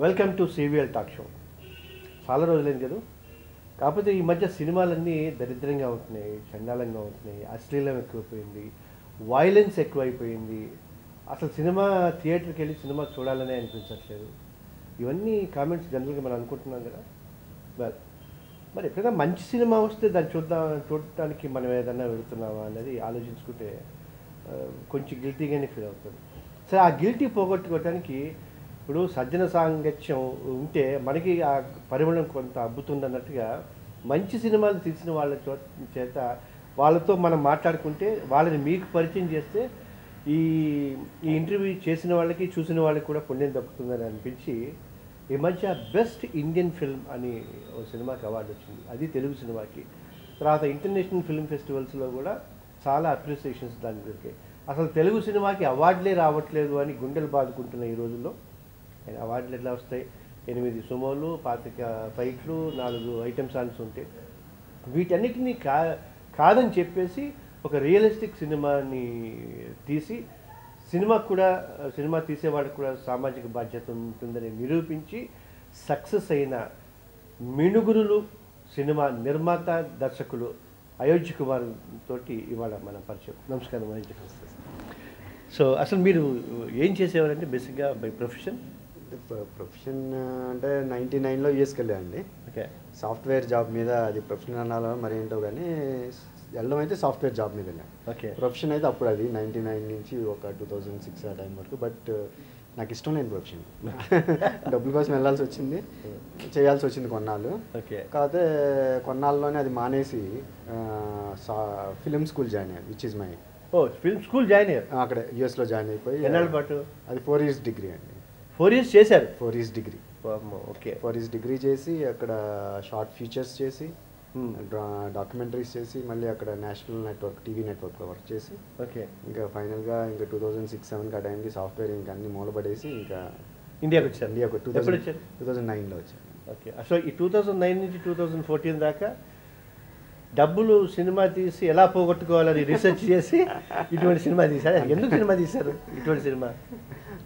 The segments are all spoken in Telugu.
Welcome to CVL talk show. చాలా రోజులైంది కదా. కాకపోతే ఈ మధ్య సినిమాలన్నీ దరిద్రంగా ఉంటున్నాయి, చండాలంగా ఉంటున్నాయి, అశ్లీలం ఎక్కువైపోయింది, వైలెన్స్ ఎక్కువైపోయింది. అసలు సినిమా థియేటర్కి వెళ్ళి సినిమా చూడాలనే అనిపించట్లేదు. ఇవన్నీ కామెంట్స్ జనరల్గా మనం అనుకుంటున్నాం కదా. మరి ఎప్పుడైనా మంచి సినిమా వస్తే దాన్ని చూడటానికి మనం ఏదన్నా వెళుతున్నామా అనేది ఆలోచించుకుంటే కొంచెం గిల్టీగానే ఫీల్ అవుతుంది. సరే, ఆ గిల్టీ పోగొట్టుకోవటానికి ఇప్పుడు సజ్జన సాంగత్యం ఉంటే మనకి ఆ పరిమళం కొంత అబ్బుతుంది అన్నట్టుగా మంచి సినిమాలు తీసిన వాళ్ళ చేత వాళ్ళతో మనం మాట్లాడుకుంటే వాళ్ళని మీకు పరిచయం చేస్తే ఈ ఇంటర్వ్యూ చేసిన వాళ్ళకి చూసిన వాళ్ళకి కూడా పుణ్యం దక్కుతుందని అనిపించి ఈ మధ్య బెస్ట్ ఇండియన్ ఫిల్మ్ అని ఒక సినిమాకి అవార్డు వచ్చింది. అది తెలుగు సినిమాకి. తర్వాత ఇంటర్నేషనల్ ఫిల్మ్ ఫెస్టివల్స్లో కూడా చాలా అప్రిసియేషన్స్ దానికి దొరికాయి. అసలు తెలుగు సినిమాకి అవార్డులే రావట్లేదు అని గుండెలు బాదుకుంటున్న ఈ రోజుల్లో అవార్డులు ఎట్లా వస్తాయి? 8 సుమోలు, 25 ఫైట్లు, 4 ఐటమ్ సాంగ్స్ ఉంటాయి. వీటన్నిటినీ కాదని చెప్పేసి ఒక రియలిస్టిక్ సినిమాని తీసి సినిమా తీసేవాడికి కూడా సామాజిక బాధ్యత ఉంటుందని నిరూపించి సక్సెస్ అయిన మినుగురులు సినిమా నిర్మాత దర్శకులు అయోధ్య కుమార్ తోటి ఇవాళ మన పరిచయం. నమస్కారం అయోధ్య కుమార్. సో అసలు మీరు ఏం చేసేవారంటే బేసిక్గా బై ప్రొఫెషన్ అంటే 99లో యూఎస్కి వెళ్ళానండి. ఓకే. సాఫ్ట్వేర్ జాబ్ మీద, అది ప్రొఫెషన్ అనాలో మరి ఏంటో కానీ వెళ్ళడం అయితే సాఫ్ట్వేర్ జాబ్ మీద వెళ్ళాను. ఓకే. ప్రొఫెషన్ అయితే అప్పుడు అది 99 నుంచి ఒక 2006 ఆ టైం వరకు. బట్ నాకు ఇష్టం లేని ప్రొఫెషన్. డబ్బుల కోసం వెళ్ళాల్సి వచ్చింది, చేయాల్సి వచ్చింది కొన్నాళ్ళు. ఓకే. కాకపోతే కొన్నాళ్ళలోనే అది మానేసి ఫిలిం స్కూల్ జాయిన్ అయ్యాను, which is my film school join అయ్యారు అక్కడ యూఎస్లో జాయిన్ అయిపోయి. ఎన్నాళ్ళ పాటు? అది 4 years డిగ్రీ అండి. 4 years చేశారు? 4 years degree. Okay. 4 years degree చేసి అక్కడ షార్ట్ ఫీచర్స్ చేసి, డాక్యుమెంటరీస్ చేసి, మళ్ళీ అక్కడ నేషనల్ నెట్వర్క్, టీవీ నెట్వర్క్లో వర్క్ చేసి, ఓకే. ఇంకా ఫైనల్గా ఇంకా 2006-07 ఆ టైంకి సాఫ్ట్వేర్ ఇంకా అన్ని మూలపడేసి ఇంకా ఇండియాకి వచ్చారు. ఇండియాకు ఎప్పుడు వచ్చారు? 2009లో వచ్చాను. ఓకే. సో ఈ 2009 నుంచి 2014 దాకా డబ్బులు సినిమా తీసి ఎలా పోగొట్టుకోవాలని రీసెర్చ్ చేసి ఇటువంటి సినిమా తీశారు. ఎందుకు సినిమా తీశారు ఇటువంటి సినిమా?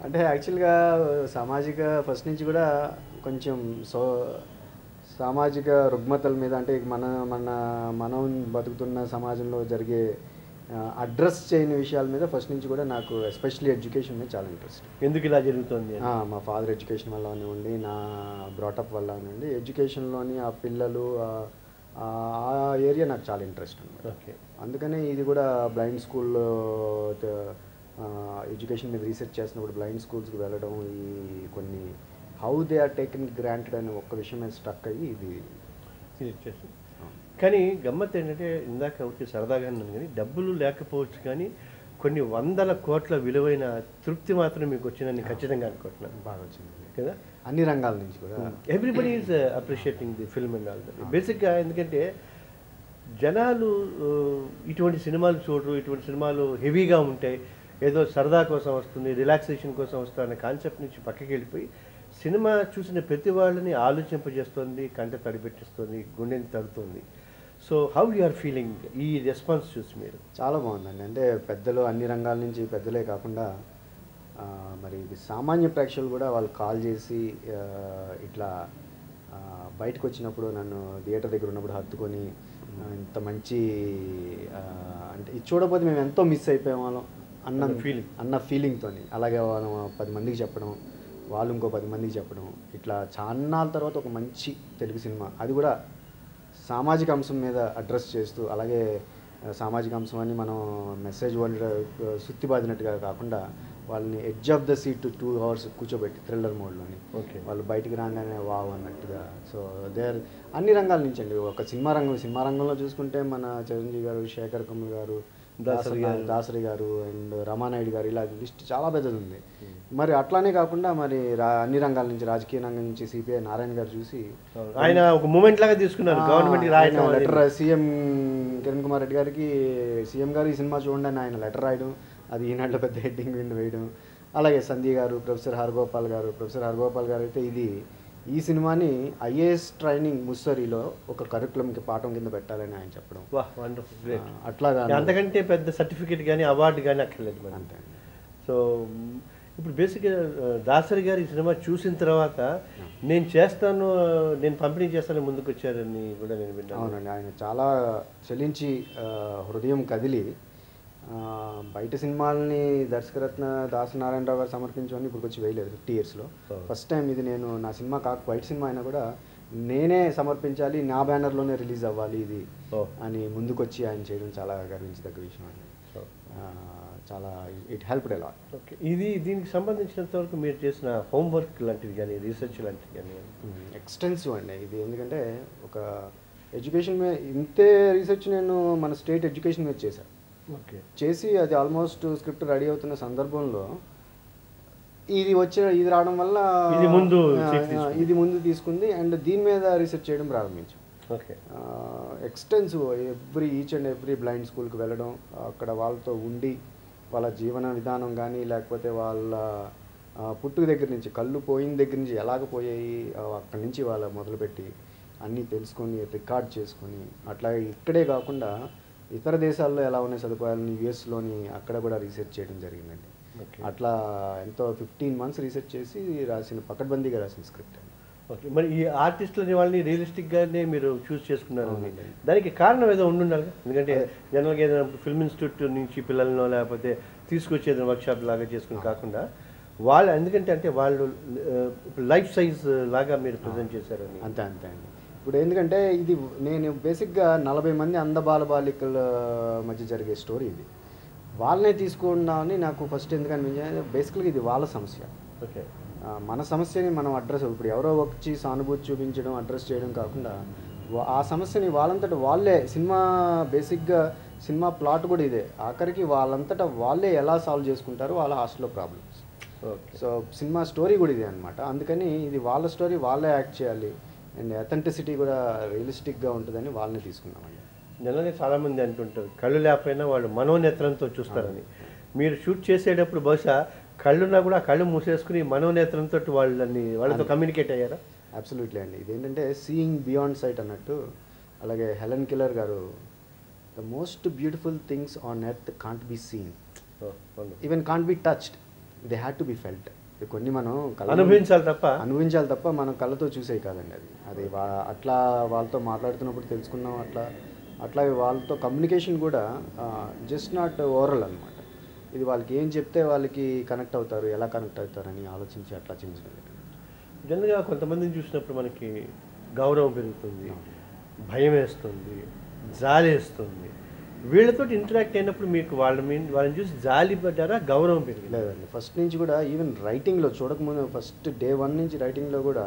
అంటే యాక్చువల్గా ఫస్ట్ నుంచి కూడా కొంచెం సామాజిక రుగ్మతల మీద, అంటే మనం బతుకుతున్న సమాజంలో జరిగే అడ్రస్ చేయని విషయాల మీద ఫస్ట్ నుంచి కూడా నాకు ఎస్పెషల్లీ ఎడ్యుకేషన్ మీద చాలా ఇంట్రెస్ట్. ఎందుకు ఇలా జరుగుతుంది? మా ఫాదర్ ఎడ్యుకేషన్ వల్ల ఉండి, నా బ్రాటప్ వల్ల ఉండి, ఎడ్యుకేషన్లోని ఆ పిల్లలు ఆ ఏరియా నాకు చాలా ఇంట్రెస్ట్ ఉంది. ఓకే. అందుకనే ఇది కూడా బ్లైండ్ స్కూల్లో ఎడ్యుకేషన్ మీద రీసెర్చ్ చేసినప్పుడు బ్లైండ్ స్కూల్స్కి వెళ్ళడం, ఈ కొన్ని how they are taken granted అనే ఒక్క విషయం మీద స్టక్ అయ్యి ఇది చేసి. కానీ గమ్మత్ ఏంటంటే ఇందాక ఒకటి సరదాగా అన్నాను, కానీ డబ్బులు లేకపోవచ్చు కానీ కొన్ని వందల కోట్ల విలువైన తృప్తి మాత్రం మీకు వచ్చిందని ఖచ్చితంగా అనుకుంటున్నాను. బాగా వచ్చింది కదా, అన్ని రంగాల నుంచి కూడా. Everybody is appreciating the film and all that. బేసిక్గా ఎందుకంటే జనాలు ఇటువంటి సినిమాలు చూడరు, ఇటువంటి సినిమాలు హెవీగా ఉంటాయి, ఏదో సరదా కోసం వస్తుంది, రిలాక్సేషన్ కోసం వస్తుంది అనే కాన్సెప్ట్ నుంచి పక్కకి వెళ్ళిపోయి సినిమా చూసిన ప్రతి వాళ్ళని ఆలోచింపజేస్తుంది, కంట తడిపెట్టిస్తుంది, గుండెని తడుతుంది. So how you are feeling ఈ రెస్పాన్స్ చూసి? మీరు చాలా బాగుందండి. అంటే పెద్దలు, అన్ని రంగాల నుంచి పెద్దలే కాకుండా మరి సామాన్య ప్రేక్షకులు కూడా వాళ్ళు కాల్ చేసి ఇట్లా బయటకు వచ్చినప్పుడు నన్ను థియేటర్ దగ్గర ఉన్నప్పుడు హత్తుకొని ఇంత మంచి అంటే ఇది చూడకపోతే మేము ఎంతో మిస్ అయిపోయేవాళ్ళం అన్న ఫీలింగ్తో, అలాగే మనం 10 మందికి చెప్పడం, వాళ్ళు ఇంకో 10 మందికి చెప్పడం, ఇట్లా చాన్నాళ్ళ తర్వాత ఒక మంచి తెలుగు సినిమా, అది కూడా సామాజిక అంశం మీద అడ్రస్ చేస్తూ, అలాగే సామాజిక అంశం అని మనం మెసేజ్ వాళ్ళు సుత్తిబాదినట్టుగా కాకుండా వాళ్ళని edge of the seat 2 hours కూర్చోబెట్టి థ్రిల్లర్ మోడ్లోని, ఓకే, వాళ్ళు బయటికి రాగానే వావ్ అన్నట్టుగా. సో దేర్ అన్ని రంగాల నుంచి అండి. ఒక సినిమా రంగంలో చూసుకుంటే మన చిరంజీవి గారు, శేఖర్ కమల్ గారు, దాసరి గారు అండ్ రమానాయుడు గారు, ఇలా లిస్ట్ చాలా పెద్దది ఉంది. మరి అట్లానే కాకుండా మరి అన్ని రంగాల నుంచి, రాజకీయ రంగం నుంచి సిపిఐ నారాయణ గారు చూసి ఆయన ఒక మూమెంట్ లాగా తీసుకున్నారు. Government letter CM Kiran Kumar Reddy గారికి, సీఎం గారు ఈ సినిమా చూడండి అని ఆయన లెటర్ రాయడం, అది ఈనాటిలో పెద్ద హెడ్డింగ్ వేయడం. అలాగే సంధ్య గారు, ప్రొఫెసర్ హరగోపాల్ గారు అయితే ఈ సినిమాని ఐఏఎస్ ట్రైనింగ్ ముస్సరిలో ఒక కరికులంకి పాఠం కింద పెట్టాలని ఆయన చెప్పడం. అట్లాగా అంతకంటే పెద్ద సర్టిఫికేట్ కానీ అవార్డు కానీ అక్కర్లేదు. అంతే. సో ఇప్పుడు బేసిక్గా దాసరి గారి ఈ సినిమా చూసిన తర్వాత నేను చేస్తాను, నేను పంపిణీ చేస్తాను ముందుకు వచ్చారని కూడా నేను విన్నాను. అవునండి, ఆయన చాలా చలించి హృదయం కదిలి బయట సినిమాలని దర్శకరత్న దాసనారాయణరావు గారు సమర్పించమని ఇప్పుడు వచ్చి వేయలేదు 50 yearsలో. ఫస్ట్ టైం ఇది నేను నా సినిమా కాక బయట సినిమా అయినా కూడా నేనే సమర్పించాలి, నా బ్యానర్లోనే రిలీజ్ అవ్వాలి ఇది అని ముందుకొచ్చి ఆయన చేయడం చాలా గర్వించదగ్గ విషయం అండి. చాలా ఇట్ హెల్ప్డ్ ఎలా. ఓకే, దీనికి సంబంధించినంత వరకు మీరు చేసిన హోంవర్క్ లాంటివి కానీ రీసెర్చ్ లాంటివి కానీ? ఎక్స్టెన్సివ్ అండి ఇది. ఎందుకంటే ఒక ఎడ్యుకేషన్ మీద ఇంతే రీసెర్చ్ నేను మన స్టేట్ ఎడ్యుకేషన్ మీద చేశాను. ఓకే, చేసి అది ఆల్మోస్ట్ స్క్రిప్ట్ రెడీ అవుతున్న సందర్భంలో ఇది రావడం వల్ల ఇది ముందు తీసుకుంది అండ్ దీని మీద రీసెర్చ్ చేయడం ప్రారంభించాం. Okay, extensive each and every blind స్కూల్కి వెళ్ళడం, అక్కడ వాళ్ళతో ఉండి వాళ్ళ జీవన విధానం కానీ లేకపోతే వాళ్ళ పుట్టుక దగ్గర నుంచి కళ్ళు పోయిన దగ్గర నుంచి ఎలాగ పోయాయి అక్కడి నుంచి వాళ్ళ మొదలుపెట్టి అన్నీ తెలుసుకొని రికార్డ్ చేసుకొని అట్లాగే ఇక్కడే కాకుండా ఇతర దేశాల్లో ఎలా ఉన్నాయి సదుపాయాలని యుఎస్లోని అక్కడ కూడా రీసెర్చ్ చేయడం జరిగిందండి. అట్లా ఎంతో 15 months రీసెర్చ్ చేసి రాసిన పకడ్బందీగా రాసిన స్క్రిప్ట్ అండి. ఓకే, మరి ఈ ఆర్టిస్టులని వాళ్ళని రియలిస్టిక్గానే మీరు చూస్ చేసుకున్నారు. దానికి కారణం ఏదో ఉండాలి, ఎందుకంటే జనరల్గా ఏదైనా ఫిల్మ్ ఇన్స్టిట్యూట్ నుంచి పిల్లలను లేకపోతే తీసుకొచ్చి ఏదైనా వర్క్షాప్ లాగా చేసుకుని కాకుండా వాళ్ళు ఎందుకంటే అంటే వాళ్ళు లైఫ్ సైజ్ లాగా మీరు ప్రజెంట్ చేశారని. అంతే అండి. ఇప్పుడు ఎందుకంటే ఇది నేను బేసిక్గా 40 మంది అందబాల బాలికల మధ్య జరిగే స్టోరీ ఇది. వాళ్ళనే తీసుకున్నామని నాకు ఫస్ట్ ఎందుకు అనిపించింది, బేసిక్గా ఇది వాళ్ళ సమస్య. ఓకే, మన సమస్యని మనం అడ్రస్ ఇప్పుడు ఎవరో వచ్చి సానుభూతి చూపించడం అడ్రస్ చేయడం కాకుండా ఆ సమస్యని వాళ్ళంతటా వాళ్ళే బేసిక్గా సినిమా ప్లాట్ కూడా ఇదే. ఆఖరికి వాళ్ళంతటా వాళ్ళే ఎలా సాల్వ్ చేసుకుంటారు వాళ్ళ హాస్టల్లో ప్రాబ్లమ్స్. సో సినిమా స్టోరీ కూడా ఇదే అనమాట. అందుకని ఇది వాళ్ళ స్టోరీ, వాళ్ళే యాక్ట్ చేయాలి అండ్ అథెంటిసిటీ కూడా రియలిస్టిక్గా ఉంటుందని వాళ్ళని తీసుకున్నామండి. జనరల్గా చాలామంది అంటుంటారు కళ్ళు లేకపోయినా వాళ్ళు మనోనేత్రంతో చూస్తారని. మీరు షూట్ చేసేటప్పుడు బహుశా కళ్ళున్నా కూడా కళ్ళు మూసేసుకుని మనోనేత్రంతో వాళ్ళతో కమ్యూనికేట్ అయ్యారా? అబ్సల్యూట్లీ అండి. ఇదేంటంటే సీయింగ్ బియాండ్ సైట్ అన్నట్టు. అలాగే హెలెన్ కెల్లర్ గారు the most beautiful things on earth can't be seen, even can't be touched, they had to be felt. కొన్ని మనం అనుభవించాలి తప్ప మనం కళ్ళతో చూసేవి కాదండి. అది అట్లా వాళ్ళతో మాట్లాడుతున్నప్పుడు తెలుసుకున్నాం. అట్లాగే వాళ్ళతో కమ్యూనికేషన్ కూడా జస్ట్ నాట్ ఓరల్ అనమాట. ఇది వాళ్ళకి ఏం చెప్తే వాళ్ళకి కనెక్ట్ అవుతారు, ఎలా కనెక్ట్ అవుతారని ఆలోచించి అట్లా చేయించగలిగారు. జనరల్గా కొంతమందిని చూసినప్పుడు మనకి గౌరవం పెరుగుతుంది, భయం వేస్తుంది, జాలి వేస్తుంది. వీళ్ళతో ఇంటరాక్ట్ అయినప్పుడు మీకు వాళ్ళని చూసి జాలి పడ్డారా, గౌరవం పెరిగింది? లేదండి, ఫస్ట్ నుంచి కూడా ఈవెన్ రైటింగ్లో చూడకముందు ఫస్ట్ day 1 నుంచి రైటింగ్లో కూడా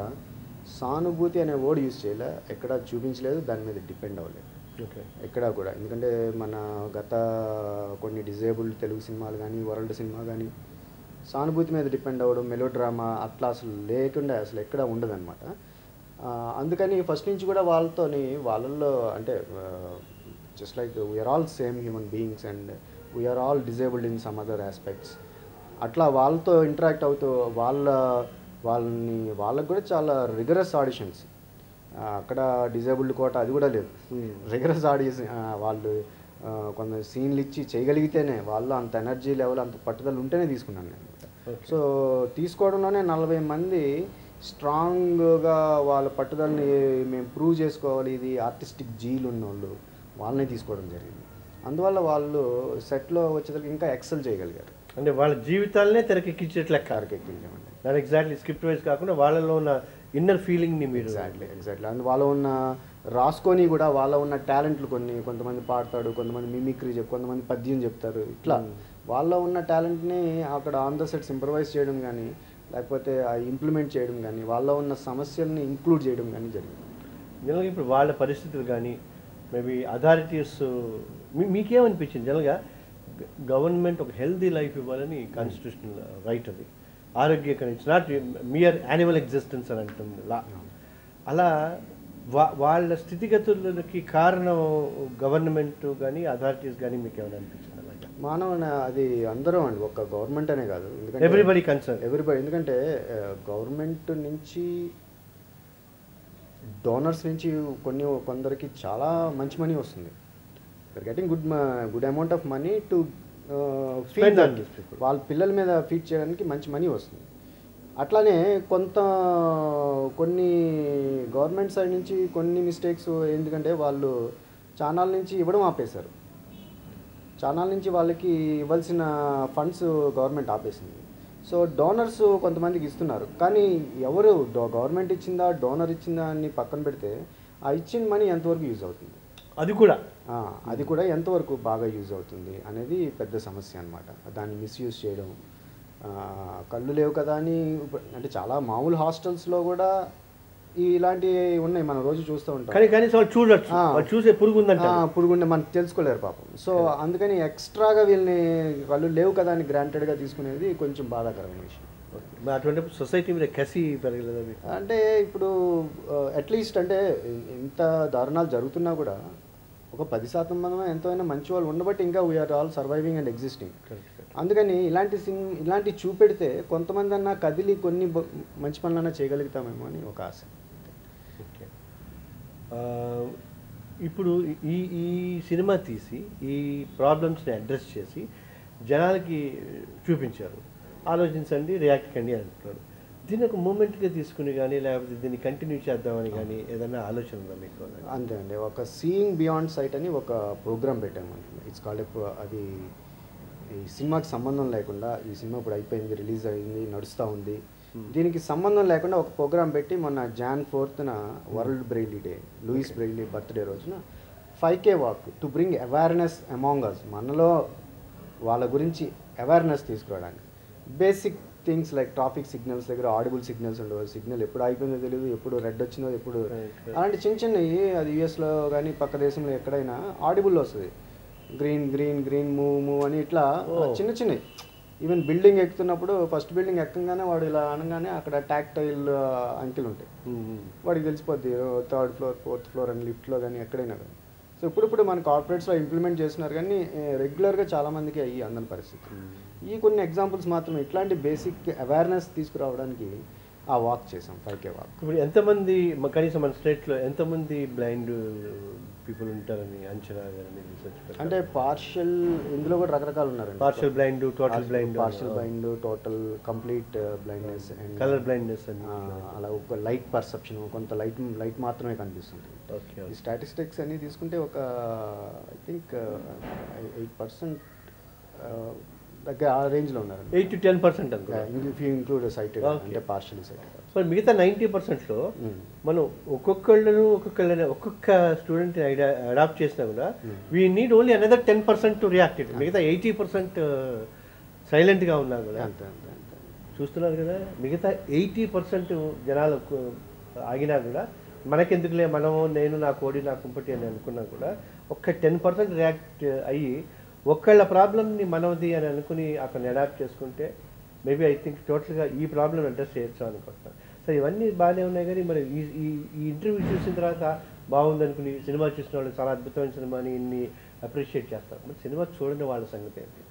సానుభూతి అనే వర్డ్ యూజ్ చేయలే, ఎక్కడా చూపించలేదు, దాని మీద డిపెండ్ అవ్వలేదు ఎక్కడా కూడా. ఎందుకంటే మన గత కొన్ని డిజేబుల్డ్ తెలుగు సినిమాలు కానీ వరల్డ్ సినిమా కానీ సానుభూతి మీద డిపెండ్ అవ్వడం, మెలో డ్రామా అట్లా అసలు లేకుండా అసలు ఎక్కడా ఉండదన్నమాట. అందుకని ఫస్ట్ నుంచి కూడా వాళ్ళల్లో అంటే just like we are all same human beings and we are all disabled in some other aspects. అట్లా వాళ్ళతో ఇంటరాక్ట్ అవుతూ వాళ్ళకి కూడా చాలా రిగరస్ ఆడిషన్స్. అక్కడ డిజేబుల్డ్ కోట అది కూడా లేదు, రిగరస్ ఆడిషన్. వాళ్ళు కొంత సీన్లు ఇచ్చి చేయగలిగితేనే వాళ్ళు అంత ఎనర్జీ లెవెల్ అంత పట్టుదల ఉంటేనే తీసుకున్నాను నేను. సో తీసుకోవడంలోనే 40 మంది స్ట్రాంగ్గా వాళ్ళ పట్టుదలని మేము ప్రూవ్ చేసుకోవాలి, ఇది ఆర్టిస్టిక్ జీలు ఉన్న వాళ్ళని తీసుకోవడం జరిగింది. అందువల్ల వాళ్ళు సెట్లో వచ్చేసరికి ఇంకా ఎక్సెల్ చేయగలిగారు. అంటే వాళ్ళ జీవితాలనే తెరకెక్కించేట్లే తెరకెక్కించామండి. దాని ఎగ్జాక్ట్లీ స్క్రిప్ట్ వైజ్ కాకుండా వాళ్ళలో ఉన్న ఇన్నర్ ఫీలింగ్ని మీరు ఎగ్జాక్ట్లీ అండ్ వాళ్ళ ఉన్న రాసుకొని కూడా వాళ్ళ ఉన్న టాలెంట్లు కొంతమంది పాడతాడు, కొంతమంది మిమిక్రీ కొంతమంది పద్యం చెప్తారు. ఇట్లా వాళ్ళ ఉన్న టాలెంట్ని అక్కడ ఆన్ ద సెట్స్ ఇంప్రవైజ్ చేయడం కానీ లేకపోతే ఇంప్లిమెంట్ చేయడం కానీ వాళ్ళ ఉన్న సమస్యల్ని ఇంక్లూడ్ చేయడం కానీ జరిగింది. జనరల్గా ఇప్పుడు వాళ్ళ పరిస్థితులు కానీ మేబీ అథారిటీస్ మీకేమనిపించింది? జనరల్గా గవర్నమెంట్ ఒక హెల్దీ లైఫ్ ఇవ్వాలని కాన్స్టిట్యూషనల్ రైట్, అది ఆరోగ్యకరం, it's not mere animal existence అని అంటుంది లా. అలా వాళ్ళ స్థితిగతులకి కారణం గవర్నమెంట్ కానీ అథారిటీస్ కానీ మీకు ఏమైనా అనిపించింది? అలాగే అది అందరం అండి, ఒక గవర్నమెంట్ అనే కాదు, ఎందుకంటే ఎవ్రీబడి కన్సర్న్, ఎందుకంటే గవర్నమెంట్ నుంచి డోనర్స్ నుంచి కొందరికి చాలా మంచి మనీ వస్తుంది. They're getting good amount of money to Spend feed on these people. వాళ్ళ పిల్లల మీద ఫీడ్ చేయడానికి మంచి మనీ వస్తుంది. అట్లానే కొన్ని గవర్నమెంట్ సైడ్ నుంచి కొన్ని మిస్టేక్స్, ఎందుకంటే వాళ్ళు ఛానల్ నుంచి ఇవ్వడం ఆపేశారు. ఛానల్ నుంచి వాళ్ళకి ఇవ్వాల్సిన ఫండ్స్ గవర్నమెంట్ ఆపేసింది. సో డోనర్స్ కొంతమందికి ఇస్తున్నారు, కానీ ఎవరు గవర్నమెంట్ ఇచ్చిందా డోనర్ ఇచ్చిందా అని పక్కన పెడితే ఆ ఇచ్చిన మనీ ఎంతవరకు యూజ్ అవుతుంది, అది కూడా ఎంతవరకు బాగా యూజ్ అవుతుంది అనేది పెద్ద సమస్య అనమాట. దాన్ని మిస్యూజ్ చేయడం, కళ్ళు లేవు కదా అని, అంటే చాలా మామూలు హాస్టల్స్లో కూడా ఇలాంటివి ఉన్నాయి, మనం రోజు చూస్తూ ఉంటాం. కానీ చూసే పురుగుండే మనకు తెలుసుకోలేరు పాపం. సో అందుకని ఎక్స్ట్రాగా వీళ్ళని కళ్ళు లేవు కదా అని గ్రాంటెడ్గా తీసుకునేది కొంచెం బాధాకరమైన విషయం. అటువంటి సొసైటీ మీద కసి పెరగలేదా? అంటే ఇప్పుడు అట్లీస్ట్ అంటే ఇంత దారుణాలు జరుగుతున్నా కూడా ఒక 10% మంది ఎంతో అయినా మంచి వాళ్ళు ఉండబట్టి ఇంకా we are all surviving and existing. అందుకని ఇలాంటి చూపెడితే కొంతమంది అన్నా కదిలి కొన్ని మంచి పనులన్నా చేయగలుగుతామేమో అని ఒక ఆశ. ఓకే, ఇప్పుడు ఈ సినిమా తీసి ఈ ప్రాబ్లమ్స్ని అడ్రస్ చేసి జనాలకి చూపించారు, ఆలోచించండి, రియాక్ట్ కండి అంటున్నారు. దీన్ని ఒక మూమెంట్గా తీసుకుని కానీ లేకపోతే దీన్ని కంటిన్యూ చేద్దామని కానీ ఏదైనా ఆలోచన ఉందా మీకు? అంతే అండి, ఒక సీయింగ్ బియాండ్ సైట్ అని ఒక ప్రోగ్రామ్ పెట్టాము. ఇట్స్ కాల్డ్, అది ఈ సినిమాకి సంబంధం లేకుండా, ఈ సినిమా ఇప్పుడు అయిపోయింది, రిలీజ్ అయింది, నడుస్తూ ఉంది, దీనికి సంబంధం లేకుండా ఒక ప్రోగ్రామ్ పెట్టి మొన్న Jan 4th world Braille day, Louis Braille birthday రోజున 5K walk to bring awareness among us, మనలో వాళ్ళ గురించి అవేర్నెస్ తీసుకురావడానికి. Basic things like traffic signals దగ్గర ఆడిబుల్ సిగ్నల్స్ ఉండవు, సిగ్నల్ ఎప్పుడు అయిపోయిందో తెలియదు, ఎప్పుడు రెడ్ వచ్చిందో ఎప్పుడు, అలాంటి చిన్నవి అది యూఎస్లో కానీ పక్క దేశంలో ఎక్కడైనా ఆడిబుల్లో వస్తుంది. గ్రీన్ గ్రీన్ గ్రీన్ మూవ్ అని ఇట్లా చిన్నవి. ఈవెన్ బిల్డింగ్ ఎక్కుతున్నప్పుడు ఫస్ట్ బిల్డింగ్ ఎక్కగానే వాడు ఇలా అనగానే అక్కడ టాక్టైల్ అంకెలు ఉంటాయి, వాడికి తెలిసిపోద్ది 3rd floor 4th floor అని లిఫ్ట్లో కానీ ఎక్కడైనా కానీ. సో ఇప్పుడు మన కార్పొరేట్స్లో ఇంప్లిమెంట్ చేస్తున్నారు, కానీ రెగ్యులర్గా చాలామందికి అయ్యి అందని పరిస్థితి. ఈ కొన్ని ఎగ్జాంపుల్స్ మాత్రమే ఇట్లాంటి బేసిక్ అవేర్నెస్ తీసుకురావడానికి ఆ వాక్ చేసాం, 5K వాక్. ఇప్పుడు ఎంతమంది కనీసం మన స్టేట్లో ఎంతమంది బ్లైండ్ పీపుల్ ఉంటారని అంచనా? అంటే పార్షియల్, ఇందులో కూడా రకరకాలు ఉన్నారండి. Partial blind, total blind, partial blind, total complete blindness and colour blindness అని, అలా ఒక లైట్ పర్సెప్షన్, కొంత లైట్ మాత్రమే కనిపిస్తుంది. ఈ స్టాటిస్టిక్స్ అన్ని తీసుకుంటే ఒక ఐ థింక్ 8% దగ్గర ఆ రేంజ్లో ఉన్నారు. 8 to 10% ఇంక్లూడ్ సైటెడ్, అంటే పార్షియల్ సైటెడ్. సో మిగతా 90%లో మనం ఒక్కొక్క స్టూడెంట్ అడాప్ట్ చేసినా కూడా we need only another 10% to react. మిగతా 80% సైలెంట్గా ఉన్నా కూడా చూస్తున్నారు కదా. మిగతా 80% జనాలు ఆగినా కూడా మనకెందుకులే, నేను నా కోడి నా కుంపటి అని అనుకున్నా కూడా ఒక్క 10% రియాక్ట్ అయ్యి ఒక్కళ్ళ ప్రాబ్లమ్ని మనది అని అనుకుని అక్కడ అడాప్ట్ చేసుకుంటే మేబీ ఐ థింక్ టోటల్గా ఈ ప్రాబ్లమ్ అడ్రస్ చేయొచ్చు అనుకుంటున్నాను. సో ఇవన్నీ బాగానే ఉన్నాయి, కానీ మరి ఈ ఇంటర్వ్యూ చూసిన తర్వాత బాగుందనుకుని సినిమా చూసిన వాళ్ళు చాలా అద్భుతమైన సినిమాని ఇన్ని అప్రిషియేట్ చేస్తారు. మరి సినిమా చూడని వాళ్ళ సంగతి ఏంటి?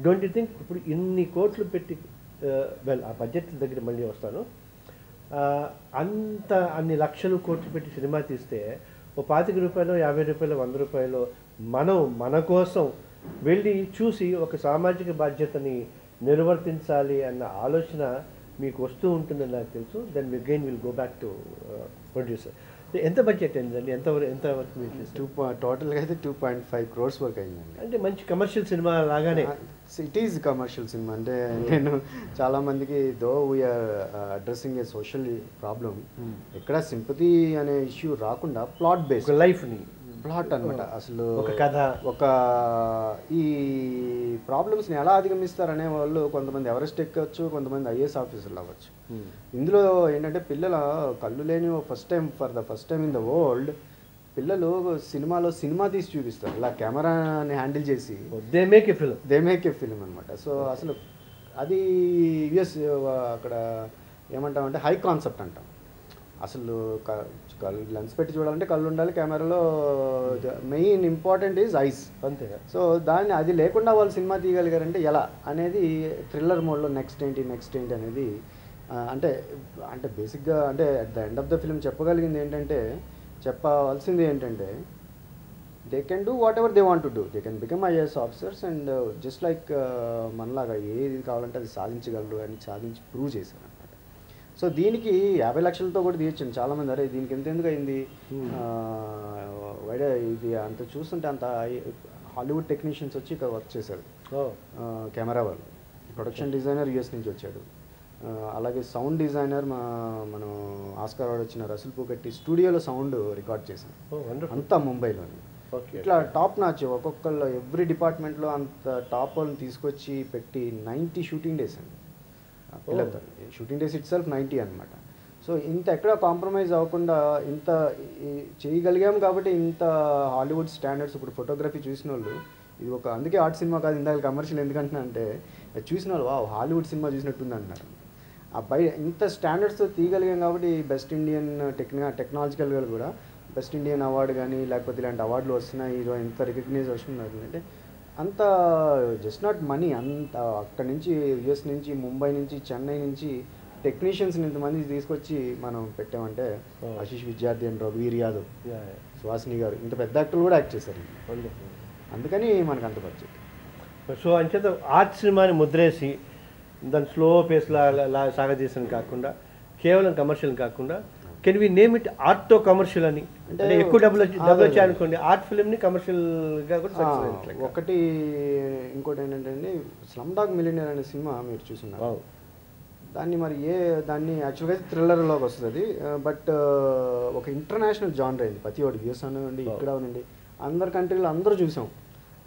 డోంట్ యూ థింక్ ఇప్పుడు ఇన్ని కోట్లు పెట్టి ఆ బడ్జెట్ దగ్గర మళ్ళీ వస్తాను, అన్ని లక్షలు కోట్లు పెట్టి సినిమా తీస్తే ఓ 25 రూపాయలు 50 రూపాయలు 100 రూపాయలు మన కోసం వెళ్ళి చూసి ఒక సామాజిక బాధ్యతని నిర్వర్తించాలి అన్న ఆలోచన మీకు వస్తూ ఉంటుందని నాకు తెలుసు. Then again will go back to producer. ఎంత బడ్జెట్ అయిందండి? ఎంత వరకు మీరు టోటల్గా అయితే 2.5 crores వరకు అయిందండి. అంటే మంచి కమర్షియల్ సినిమా లాగానే. It is commercial cinema. అంటే నేను చాలామందికి దో వీఆర్ అడ్రస్సింగ్ ఏ సోషల్ ప్రాబ్లమ్, ఎక్కడ సింపతి అనే ఇష్యూ రాకుండా ప్లాట్ బేస్ లైఫ్ని ప్లాట్ అనమాట. అసలు ఒక కథ, ఒక ఈ ప్రాబ్లమ్స్ని ఎలా అధిగమిస్తారనే వాళ్ళు కొంతమంది ఎవరెస్ట్ ఎక్కవచ్చు, కొంతమంది IAS ఆఫీసర్లు అవ్వచ్చు. ఇందులో ఏంటంటే పిల్లల కళ్ళు లేని for the first time in the world పిల్లలు సినిమా తీసి చూపిస్తారు, ఇలా కెమెరాని హ్యాండిల్ చేసి దే మేక్ ఏ ఫిల్మ్ అనమాట. సో అసలు అది యుఎస్ అక్కడ ఏమంటామంటే హై కాన్సెప్ట్ అంటాం. అసలు లెన్స్ పెట్టి చూడాలంటే కళ్ళు ఉండాలి, కెమెరాలో మెయిన్ ఇంపార్టెంట్ ఈజ్ ఐస్, అంతే. సో అది లేకుండా వాళ్ళు సినిమా తీయగలిగారంటే ఎలా అనేది థ్రిల్లర్ మోడ్లో నెక్స్ట్ ఏంటి అనేది అంటే బేసిక్గా అంటే at the end of the film చెప్పవలసింది ఏంటంటే they can do what ever they want to do. They can become IAS officers and just like మనలాగా ఏది కావాలంటే అది సాధించగలరు అని సాధించి ప్రూవ్ చేశారు అనమాట. సో దీనికి 50 లక్షలతో కూడా తీయొచ్చండి. చాలామంది అరే దీనికి ఎందుకు అయింది, ఇది అంత చూస్తుంటే అంత హాలీవుడ్ టెక్నీషియన్స్ వచ్చి ఇక్కడ వర్క్ చేశారు. కెమెరా వాళ్ళు, ప్రొడక్షన్ డిజైనర్ యూఎస్ నుంచి వచ్చాడు. అలాగే సౌండ్ డిజైనర్ మనం ఆస్కార్ అవార్డు వచ్చిన రసూల్ పూకట్టి స్టూడియోలో సౌండ్ రికార్డ్ చేశాం, అంతా ముంబైలోని. ఇట్లా టాప్ నాచ్ ఒక్కొక్కళ్ళు ఎవ్రీ డిపార్ట్మెంట్లో అంత టాప్ వాళ్ళని తీసుకొచ్చి పెట్టి 90 షూటింగ్ డేస్ అండి పిల్లలతో. షూటింగ్ డేస్ ఇట్ సెల్ఫ్ 90 అనమాట. సో ఇంత ఎక్కడ కాంప్రమైజ్ అవ్వకుండా ఇంత చేయగలిగాం కాబట్టి ఇంత హాలీవుడ్ స్టాండర్డ్స్. ఇప్పుడు ఫోటోగ్రఫీ చూసిన వాళ్ళు ఇది ఒక అందుకే ఆర్ట్ సినిమా కాదు, ఇందాక కమర్షియల్ ఎందుకంటున్నా అంటే చూసిన వాళ్ళు వావ్ హాలీవుడ్ సినిమా చూసినట్టుంది అంటున్నారు. ఆ ఇంత స్టాండర్డ్స్తో తీయగలిగాం కాబట్టి బెస్ట్ ఇండియన్ టెక్నాలజికల్గా కూడా బెస్ట్ ఇండియన్ అవార్డు కానీ లేకపోతే ఇలాంటి అవార్డులు వస్తున్నాయి, ఇది ఎంత రికగ్నైజ్ వస్తుంది అంటే అంత జస్ట్ నాట్ మనీ. అంత అక్కడి నుంచి యుఎస్ నుంచి ముంబై నుంచి చెన్నై నుంచి టెక్నీషియన్స్ని ఇంతమంది తీసుకొచ్చి మనం పెట్టామంటే ఆశీష్ విద్యార్థి అండ్ రఘువీర్ యాదవ్, సుహాసిని గారు ఇంత పెద్ద యాక్టర్లు కూడా యాక్ట్ చేశారు. అందుకని మనకు అంత బడ్జెట్. సో అంచేత ఆర్ట్ సినిమాని ముద్రేసి దాని స్లో పేస్లా సాగదీసం కాకుండా కేవలం కమర్షియల్ కాకుండా కెన్ వి నేమ్ ఇట్ ఆర్ట్తో కమర్షియల్ అని, అంటే ఎక్కువ డబ్బులు వచ్చాయనుకోండి ఆర్ట్ ఫిల్మ్ని కమర్షియల్గా కూడా సక్సెస్. ఒకటి ఇంకోటి ఏంటంటే స్లమ్ డాగ్ మిలియనీర్ అనే సినిమా మీరు చూస్తున్నారు. దాన్ని దాన్ని యాక్చువల్గా థ్రిల్లర్లోకి వస్తుంది, బట్ ఒక ఇంటర్నేషనల్ జానర్ అయింది. ప్రతి ఒక్కటి యూఎస్ అనండి ఇక్కడ అవనండి అందరి కంట్రీలో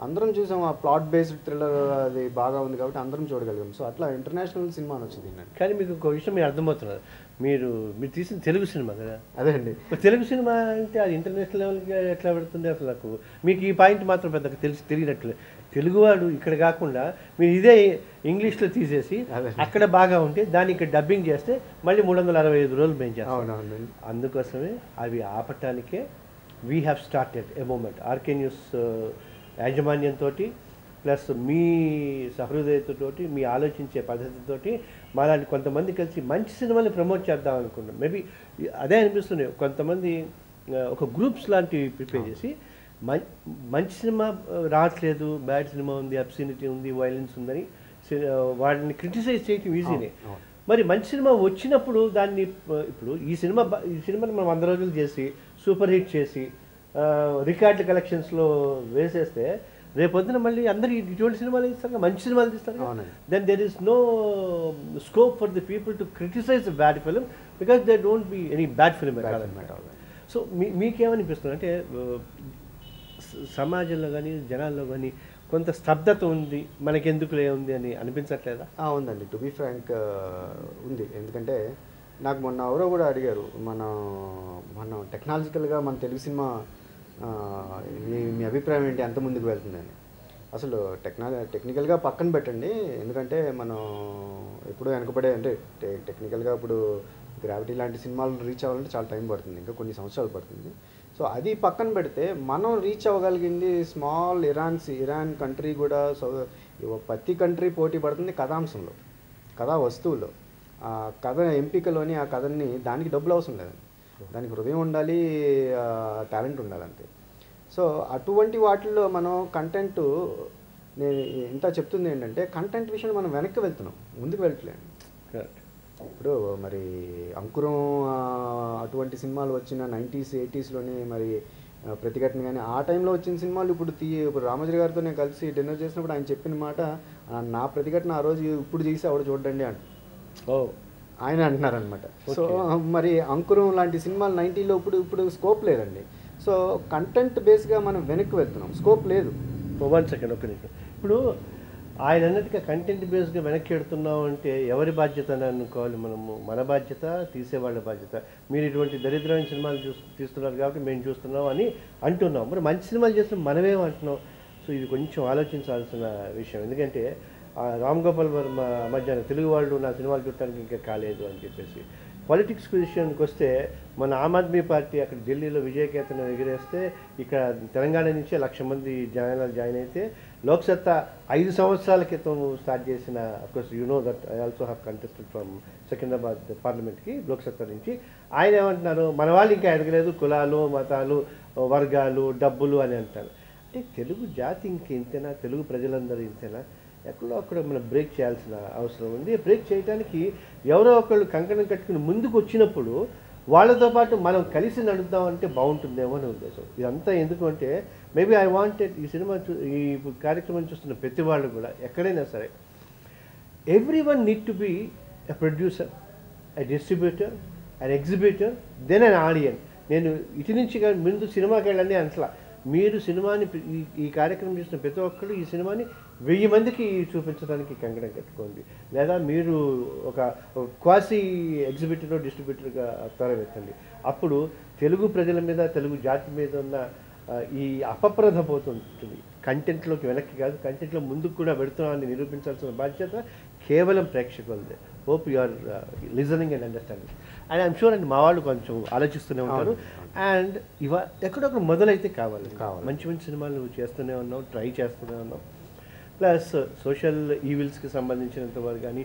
అందరం చూసాం ఆ ప్లాట్ బేస్డ్ థ్రిల్లర్ అది బాగా ఉంది కాబట్టి అందరం చూడగలిగాం. సో అట్లా ఇంటర్నేషనల్ సినిమా అని వచ్చింది. కానీ మీకు ఒక విషయం మీరు అర్థమవుతున్నారు, మీరు తీసిన తెలుగు సినిమా కదా. అదే అండి, తెలుగు సినిమా అంటే అది ఇంటర్నేషనల్ లెవెల్గా ఎట్లా పెడుతుంది అసలు నాకు మీకు ఈ పాయింట్ మాత్రం పెద్దగా తెలియనట్లే. తెలుగువాడు ఇక్కడ కాకుండా మీరు ఇదే ఇంగ్లీష్లో తీసేసి అక్కడ బాగా ఉంటే దాన్ని ఇక్కడ డబ్బింగ్ చేస్తే మళ్ళీ 365 రోజులు మేము చేస్తాం. అందుకోసమే అవి ఆపటానికే we have started a movement. RK news యాజమాన్యంతో ప్లస్ మీ సహృదయతతో మీ ఆలోచించే పద్ధతితోటి మాలాంటి కొంతమంది కలిసి మంచి సినిమాని ప్రమోట్ చేద్దాం అనుకున్నాం. మేబీ అదే అనిపిస్తుంది, కొంతమంది ఒక గ్రూప్స్ లాంటివి ప్రిపేర్ చేసి మంచి సినిమా రావట్లేదు, బ్యాడ్ సినిమా ఉంది, అబ్సినిటీ ఉంది, వైలెన్స్ ఉందని వాటిని క్రిటిసైజ్ చేయటం ఈజీనే. మరి మంచి సినిమా వచ్చినప్పుడు దాన్ని ఇప్పుడు ఈ సినిమాని మనం 100 రోజులు చేసి సూపర్ హిట్ చేసి రికార్డ్ కలెక్షన్స్లో వేసేస్తే రేపొద్దున మళ్ళీ అందరూ ఇటువంటి సినిమాలు ఇస్తారు, మంచి సినిమాలు తీస్తారు. Then there is no scope for the people to criticise the bad film because they don't be any bad film కాదనమాట. సో మీకేమనిపిస్తుంది అంటే సమాజంలో కానీ జనాల్లో కానీ కొంత స్తబ్దత ఉంది, మనకెందుకులే ఉంది అని అనిపించట్లేదా? ఉందండి, టు బీ ఫ్రాంక్ ఉంది. ఎందుకంటే నాకు మొన్న ఎవరో కూడా అడిగారు, మన టెక్నాలజికల్గా మన తెలుగు సినిమా మీ అభిప్రాయం ఏంటి, ఎంత ముందుకు వెళ్తుందని. అసలు టెక్నికల్గా పక్కన పెట్టండి, ఎందుకంటే మనం ఎప్పుడూ వెనకబడే అంటే టెక్నికల్గా ఇప్పుడు గ్రావిటీ లాంటి సినిమాలు రీచ్ అవ్వాలంటే చాలా టైం పడుతుంది, ఇంకా కొన్ని సంవత్సరాలు పడుతుంది. సో అది పక్కన పెడితే మనం రీచ్ అవ్వగలిగింది స్మాల్ ఇరాన్ కంట్రీ కూడా ప్రతి కంట్రీ పోటీ పడుతుంది కథాంశంలో, కథా వస్తువులో, ఆ కథ ఎంపికలోని ఆ కథని దానికి డబ్బులు అవసరం లేదండి, దానికి హృదయం ఉండాలి, టాలెంట్ ఉండాలి అంతే. సో అటువంటి వాటిల్లో మనం కంటెంట్ నేను ఇంత చెప్తుంది ఏంటంటే కంటెంట్ విషయంలో మనం వెనక్కి వెళ్తున్నాం, ముందుకు వెళ్ళట్లేదు. ఇప్పుడు మరి అంకురం అటువంటి సినిమాలు వచ్చిన 90s 80sలోనే మరి ప్రతిఘటన కానీ ఆ టైంలో వచ్చిన సినిమాలు ఇప్పుడు రామోజీ గారితో నేను కలిసి డిన్నర్ చేసినప్పుడు ఆయన చెప్పిన మాట, నా ప్రతిఘటన ఆ రోజు ఇప్పుడు తీసి ఆవిడ చూడండి అంట ఆయన అంటున్నారనమాట. సో మరి అంకురం లాంటి సినిమాలు 90లో ఇప్పుడు స్కోప్ లేదండి. సో కంటెంట్ బేస్గా మనం వెనక్కి వెళ్తున్నాం, స్కోప్ లేదు. 1 సెకండ్ ఒక నిమిషం. ఇప్పుడు ఆయన అన్నట్టుగా కంటెంట్ బేస్గా వెనక్కి వెళ్తున్నాం అంటే ఎవరి బాధ్యత అని అనుకోవాలి మనము? మన బాధ్యత, తీసేవాళ్ళ బాధ్యత. మీరు ఇటువంటి దరిద్రమైన సినిమాలు తీస్తున్నారు కాబట్టి మేము చూస్తున్నాం అని అంటున్నాం, మరి మంచి సినిమాలు చేస్తున్నాం మనమేమంటున్నాం? సో ఇది కొంచెం ఆలోచించాల్సిన విషయం. ఎందుకంటే రామ్ గోపాల్ వర్మ మధ్యాహ్నం తెలుగు వాళ్ళు నా సినిమాలు చూడటానికి ఇంకా కాలేదు అని చెప్పేసి పాలిటిక్స్ విషయానికి వస్తే మన ఆమ్ ఆద్మీ పార్టీ అక్కడ ఢిల్లీలో విజయకేతనం ఎగిరేస్తే ఇక్కడ తెలంగాణ నుంచే 1,00,000 మంది జాయిన్ అయితే లోక్సత్తా 5 సంవత్సరాల క్రితం స్టార్ట్ చేసిన, of course you know that I also have contested from Secunderabad పార్లమెంట్కి లోక్సత్తా నుంచి. ఆయన ఏమంటున్నారు, మన వాళ్ళు ఇంకా ఎదగలేదు, కులాలు మతాలు వర్గాలు డబ్బులు అని అంటారు. అంటే తెలుగు జాతి ఇంతేనా, తెలుగు ప్రజలందరూ ఇంతేనా? ఎక్కడో అక్కడ మనం బ్రేక్ చేయాల్సిన అవసరం ఉంది. బ్రేక్ చేయడానికి ఎవరో ఒకళ్ళు కంకణం కట్టుకుని ముందుకు వచ్చినప్పుడు వాళ్ళతో పాటు మనం కలిసి నడుద్దామంటే బాగుంటుందేమో అని ఉద్దేశం. ఇదంతా ఎందుకు అంటే మేబీ ఐ వాంటెడ్ ఈ సినిమా ఈ కార్యక్రమం చూస్తున్న ప్రతి వాళ్ళు కూడా ఎక్కడైనా సరే every one need to be a producer, a distributor, an exhibitor, then an audience. నేను ఇటు నుంచి కానీ ముందు సినిమాకి వెళ్ళండి అంటలా. మీరు సినిమాని ఈ కార్యక్రమం చేసిన ప్రతి ఒక్కరు ఈ సినిమాని 1000 మందికి చూపించడానికి కంకణం కట్టుకోండి, లేదా మీరు ఒక క్వాసీ ఎగ్జిబిటర్ డిస్ట్రిబ్యూటర్గా తరవెత్తండి. అప్పుడు తెలుగు ప్రజల మీద తెలుగు జాతి మీద ఉన్న ఈ అపప్రథ పోతుంటుంది. కంటెంట్లోకి వెనక్కి కాదు, కంటెంట్లో ముందుకు కూడా పెడుతున్నామని నిరూపించాల్సిన బాధ్యత కేవలం ప్రేక్షకులదే. Hope you are listening and understanding. And I'm sure అండి మా వాళ్ళు కొంచెం ఆలోచిస్తూనే ఉంటారు. అండ్ ఎక్కడొక్కడ మొదలైతే కావాలి. మంచి మంచి సినిమాలు చేస్తూనే ఉన్నాం, ట్రై చేస్తూనే ఉన్నాం. ప్లస్ సోషల్ ఈవిల్స్కి సంబంధించినంత వరకు కానీ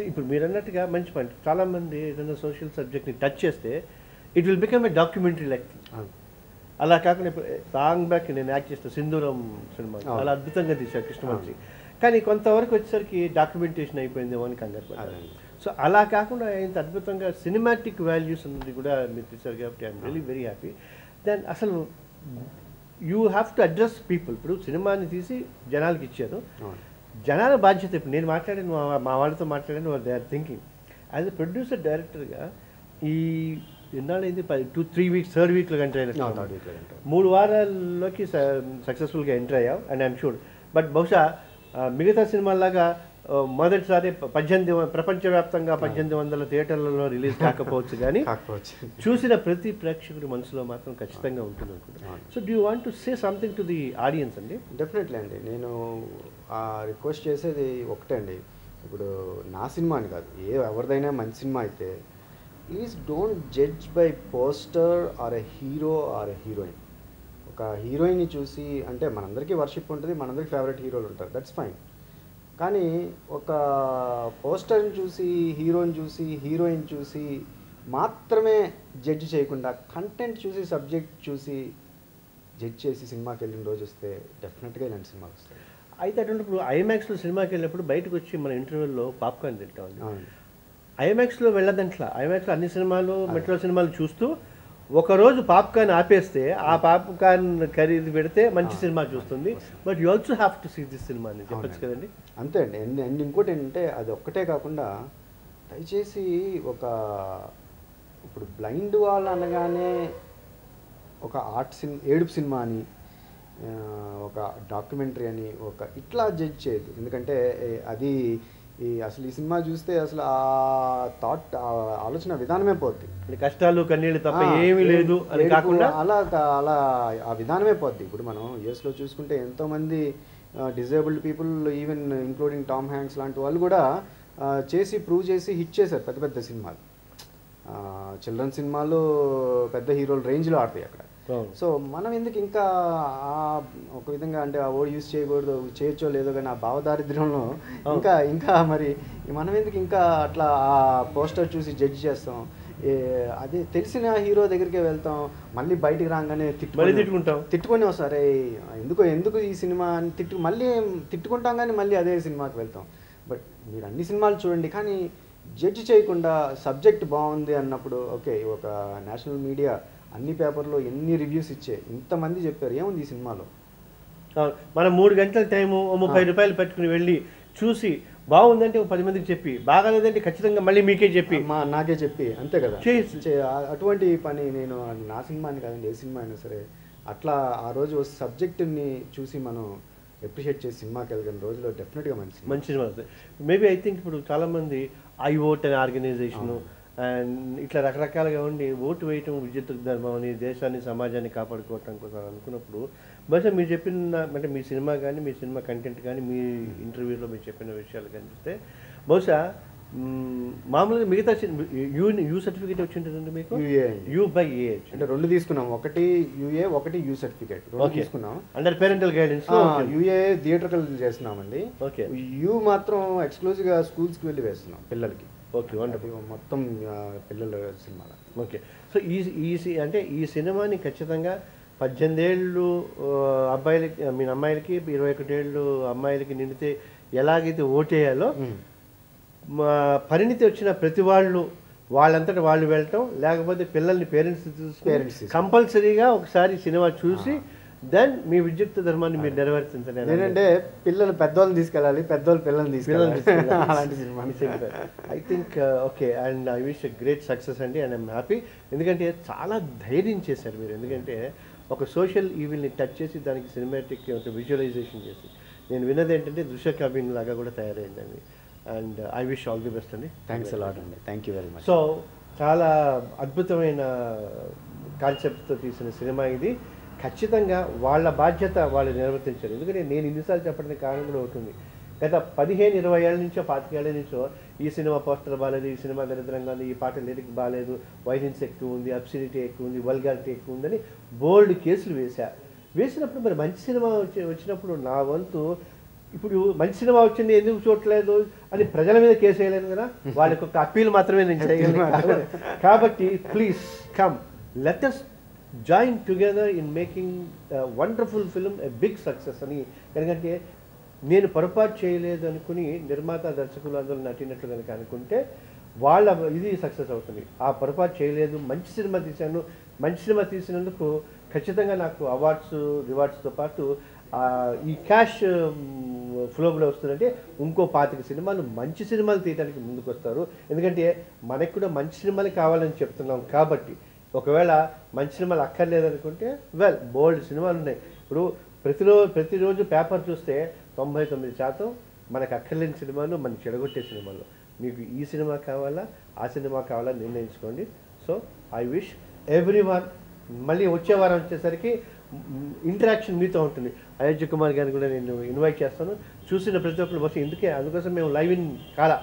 ఇప్పుడు మీరు అన్నట్టుగా మంచి పాయింట్. చాలామంది ఏదైనా సోషల్ సబ్జెక్ట్ని టచ్ చేస్తే it will become a documentary like. అలా కాకుండా ఇప్పుడు లాంగ్ బ్యాక్ నేను యాక్ట్ చేసిన సింధూరం సినిమా చాలా అద్భుతంగా తీశారు కృష్ణవంశీ, కానీ కొంతవరకు వచ్చేసరికి డాక్యుమెంటేషన్ అయిపోయిందేమో అని కంగారు పడ్డారు. సో అలా కాకుండా ఇంత అద్భుతంగా సినిమాటిక్ వాల్యూస్ అన్నది కూడా మీరు తీశారు కాబట్టి I'm really very happy. Then అసలు you have to address people. ఇప్పుడు సినిమాని తీసి జనాలకి ఇచ్చారు, జనాల బాధ్యత. ఇప్పుడు నేను మాట్లాడాను, మా వాళ్ళతో మాట్లాడాను, they are thinking as a producer డైరెక్టర్గా ఈ ఎన్నాళ్ళైంది 2-3 వీక్స్, థర్డ్ వీక్లో ఎంటర్ అయినా 3 వారాల్లోకి సక్సెస్ఫుల్గా ఎంటర్ అయ్యావు అండ్ ఐఎమ్ షూర్. బట్ బహుశా మిగతా సినిమాలాగా మొదటిసారి ప్రపంచవ్యాప్తంగా 1800 థియేటర్లలో రిలీజ్ కాకపోవచ్చు, కానీ చూసిన ప్రతి ప్రేక్షకుడి మనసులో మాత్రం ఖచ్చితంగా ఉంటుంది అనుకుంటున్నాను. So do you want to say something to the audience అండి? డెఫినెట్లీ అండి. నేను రిక్వెస్ట్ చేసేది ఒకటే అండి, ఇప్పుడు నా సినిమా అని కాదు, ఎవరిదైనా మంచి సినిమా అయితే please don't judge by poster or a hero or a heroine. ఒక హీరోయిన్ని చూసి, అంటే మనందరికీ వర్షిప్ ఉంటుంది, మనందరికీ ఫేవరెట్ హీరోలు ఉంటారు, దట్స్ ఫైన్. కానీ ఒక పోస్టర్ని చూసి, హీరోని చూసి, హీరోయిన్ చూసి మాత్రమే జడ్జ్ చేయకుండా కంటెంట్ చూసి, సబ్జెక్ట్ చూసి జడ్జ్ చేసి సినిమాకి వెళ్ళిన రోజు వస్తే డెఫినెట్గా ఇలాంటి సినిమాలు వస్తాయి. అయితే అటువంటిప్పుడు ఐమాక్స్లో సినిమాకి వెళ్ళినప్పుడు బయటకు వచ్చి మన ఇంటర్వ్యూలో పాప్కార్న్ తింటాం. ఐమాక్స్లో వెళ్ళదంట్లా. ఐమాక్స్లో అన్ని సినిమాలు, మెట్రో సినిమాలు చూస్తూ ఒకరోజు పాప్కార్న్ ఆపేస్తే ఆ పాప్కార్న్ ఖరీదు పెడితే మంచి సినిమా చూస్తుంది. But you also have to see this cinema అని చెప్పచ్చు కదండి. అంతే అండి. అండ్ ఇంకోటి ఏంటంటే అది ఒక్కటే కాకుండా దయచేసి ఇప్పుడు బ్లైండ్ వాళ్ళు అనగానే ఒక ఏడుపు సినిమా అని, ఒక డాక్యుమెంటరీ అని, ఇట్లా జడ్జ్ చేయదు. ఎందుకంటే అది అసలు ఈ సినిమా చూస్తే అసలు ఆ థాట్, ఆలోచన విధానమే పోద్ది. కష్టాలు కన్నీళ్ళు తప్ప ఏమీ లేదు అని కాకుండా అలా ఆ విధానమే పోద్ది. ఇప్పుడు మనం యూఎస్లో చూసుకుంటే ఎంతోమంది disabled people, even including Tom Hanks లాంటి వాళ్ళు కూడా ప్రూవ్ చేసి హిట్ చేశారు పెద్ద పెద్ద సినిమాలు. చిల్డ్రన్ సినిమాలు పెద్ద హీరోల రేంజ్లో ఆడతాయి అక్కడ. సో మనం ఎందుకు ఇంకా ఒక విధంగా అంటే ఆ వర్డ్ యూజ్ చేయకూడదు, చేయొచ్చో లేదో కానీ ఆ భావదారిద్ర్యంలో ఇంకా మరి మనం ఎందుకు ఇంకా అట్లా ఆ పోస్టర్ చూసి జడ్జ్ చేస్తాం? అదే తెలిసిన హీరో దగ్గరికే వెళ్తాం, మళ్ళీ బయటికి రాగానే తిట్టుకొని వస్తారే ఎందుకు ఈ సినిమా అని మళ్ళీ తిట్టుకుంటాం, కానీ మళ్ళీ అదే సినిమాకి వెళ్తాం. బట్ మీరు అన్ని సినిమాలు చూడండి, కానీ జడ్జ్ చేయకుండా సబ్జెక్ట్ బాగుంది అన్నప్పుడు ఓకే. ఒక నేషనల్ మీడియా అన్ని పేపర్లో ఎన్ని రివ్యూస్ ఇచ్చాయి, ఇంతమంది చెప్పారు, ఏముంది ఈ సినిమాలో? మనం 3 గంటల టైము 30 రూపాయలు పెట్టుకుని వెళ్ళి చూసి బాగుందంటే 10 మందికి చెప్పి, బాగాలేదంటే ఖచ్చితంగా మళ్ళీ మీకే చెప్పి, నాకే చెప్పి, అంతే కదా. అటువంటి పని నేను నా సినిమా అని కాదండి, ఏ సినిమా అయినా సరే అట్లా ఆ రోజు సబ్జెక్టుని చూసి మనం అప్రిషియేట్ చేసి సినిమాకి వెళ్ళిన రోజులో డెఫినెట్గా మంచి సినిమా వస్తుంది. మేబీ ఐ థింక్ ఇప్పుడు చాలామంది ఐఓట్ అనే ఆర్గనైజేషను అండ్ ఇట్లా రకరకాలుగా ఉండి ఓటు వేయటం విద్యుత్ ధర్మం అని, దేశాన్ని సమాజాన్ని కాపాడుకోవటం కోసం అనుకున్నప్పుడు బహుశా మీరు చెప్పిన, అంటే మీ సినిమా కానీ, మీ సినిమా కంటెంట్ కానీ, మీ ఇంటర్వ్యూలో మీరు చెప్పిన విషయాలు కనిపిస్తే బహుశా మామూలుగా మిగతా యూ సర్టిఫికేట్ వచ్చి ఉంటుందండి మీకు? యూఏ అండి. యూ బై ఏజ్ అంటే 2 తీసుకున్నాం, ఒకటి యూఏ ఒకటి యూ సర్టిఫికేట్ 2 ఓకే. తీసుకున్నాం. Under parental guidance. UA theatrical చేస్తున్నామండి. ఓకే యూ మాత్రం ఎక్స్క్లూజివ్గా స్కూల్స్కి వెళ్ళి వేస్తున్నాం పిల్లలకి. Okay wonderful. అది మొత్తం పిల్లల సినిమాల. ఓకే. సో అంటే ఈ సినిమాని ఖచ్చితంగా 18 ఏళ్ళు అబ్బాయిలకి అమ్మాయిలకి 21 ఏళ్ళు అమ్మాయిలకి నిండితే ఎలాగైతే ఓటేయాలో పరిణితి వచ్చిన ప్రతి వాళ్ళంతటా వాళ్ళు వెళ్ళటం, లేకపోతే పిల్లల్ని పేరెంట్స్ తీసుకుని కంపల్సరీగా ఒకసారి సినిమా చూసి దెన్ మీ విద్యుత్ ధర్మాన్ని మీరు నెరవేర్చించండి. ఏంటంటే పిల్లలు పెద్దవాళ్ళని తీసుకెళ్ళాలి, పెద్దవాళ్ళు పిల్లల్ని తీసుకెళ్ళాలి. అలాంటి cinema I think okay. And I wish great success అండి. అండ్ ఐమ్ హ్యాపీ, ఎందుకంటే చాలా ధైర్యం చేశారు మీరు. ఎందుకంటే ఒక సోషల్ ఈవిల్ని టచ్ చేసి దానికి సినిమాటిక్ విజువలైజేషన్ చేసి, నేను విన్నది ఏంటంటే దృశ్య కావ్యం లాగా కూడా తయారైందండి. And I wish all the best అండి. థ్యాంక్స్ అలాట్ అండి. Thank you very much. So చాలా అద్భుతమైన కాన్సెప్ట్తో తీసిన సినిమా ఇది. ఖచ్చితంగా వాళ్ళ బాధ్యత వాళ్ళు నిర్వర్తించారు. ఎందుకంటే నేను ఇన్నిసార్లు చెప్పడానికి కారణం కూడా అవుతుంది. గత 15-20 ఏళ్ళ నుంచో 25 ఏళ్ళ నుంచో ఈ సినిమా పోస్టర్ బాగాలేదు, ఈ సినిమా దరిద్రంగా ఉంది, ఈ పాట లిరిక్ బాగాలేదు, వైలెన్స్ ఎక్కువ ఉంది, అబ్సిడిటీ ఎక్కువ ఉంది, వల్గారిటీ ఎక్కువ ఉందని బోల్డ్ కేసులు వేసినప్పుడు మరి మంచి సినిమా వచ్చినప్పుడు నా వంతు, ఇప్పుడు మంచి సినిమా వచ్చింది ఎందుకు చూడట్లేదు అని ప్రజల మీద కేసు వేయలేను కదా, వాళ్ళకి ఒక అప్పీల్ మాత్రమే నేను చేయగలను. కాబట్టి please come, let us join together in making a wonderful film a big success అని. ఎందుకంటే నేను పొరపాటు చేయలేదు అనుకుని నిర్మాత దర్శకులు అందరూ నటినట్లు కనుక అనుకుంటే వాళ్ళ ఇది సక్సెస్ అవుతుంది. ఆ పొరపాటు చేయలేదు, మంచి సినిమా తీశాను, మంచి సినిమా తీసినందుకు ఖచ్చితంగా నాకు అవార్డ్స్ రివార్డ్స్తో పాటు ఈ క్యాష్ ఫ్లో కూడా వస్తుందంటే ఇంకో 25 సినిమాలు మంచి సినిమాలు తీయడానికి ముందుకు వస్తారు. ఎందుకంటే మనకు కూడా మంచి సినిమాలు కావాలని చెప్తున్నాం కాబట్టి, ఒకవేళ మంచి సినిమాలు అక్కర్లేదనుకుంటే బోల్డ్ సినిమాలు ఉన్నాయి. ఇప్పుడు ప్రతిరోజు పేపర్ చూస్తే 99% మనకు అక్కర్లేని సినిమాలు, మనకి చెడగొట్టే సినిమాలు. మీకు ఈ సినిమా కావాలా ఆ సినిమా కావాలా నిర్ణయించుకోండి. సో ఐ విష్ ఎవ్రీవన్, మళ్ళీ వచ్చే వారం వచ్చేసరికి ఇంటరాక్షన్ మీతో ఉంటుంది. అయోధ్య కుమార్ గారిని కూడా నేను ఇన్వైట్ చేస్తాను. చూసిన ప్రతి ఒక్కరు బస్సు అందుకోసం మేము లైవ్ ఇన్ కాలా,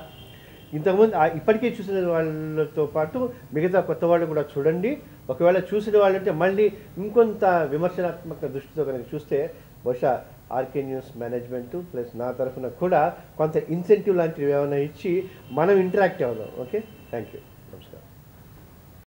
ఇంతకుముందు ఇప్పటికే చూసిన వాళ్ళతో పాటు మిగతా కొత్త వాళ్ళు కూడా చూడండి. ఒకవేళ చూసిన వాళ్ళంటే మళ్ళీ ఇంకొంత విమర్శనాత్మక దృష్టితో కనుక చూస్తే బహుశా ఆర్కే న్యూస్ మేనేజ్మెంట్ ప్లస్ నా తరఫున కూడా కొంత ఇన్సెంటివ్ లాంటివి ఏమైనా ఇచ్చి మనం ఇంటరాక్ట్ అవుదాం. Okay, thank you.